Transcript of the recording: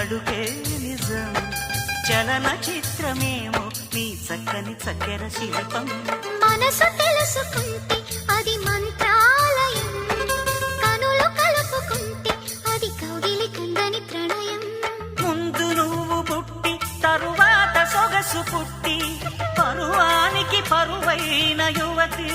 అడుగే నిజం చలన చిత్రమేమో నీ చక్కని చక్కెర శిల్పం మనసు తెలుసుకుంటే అది మంత్రాలయం కనులు కలుపుకుంటే అది కౌగిలి కందని ప్రణయం ముందు నువ్వు పుట్టి తరువాత సొగసు పుట్టి పరువానికి పరువైన యువతి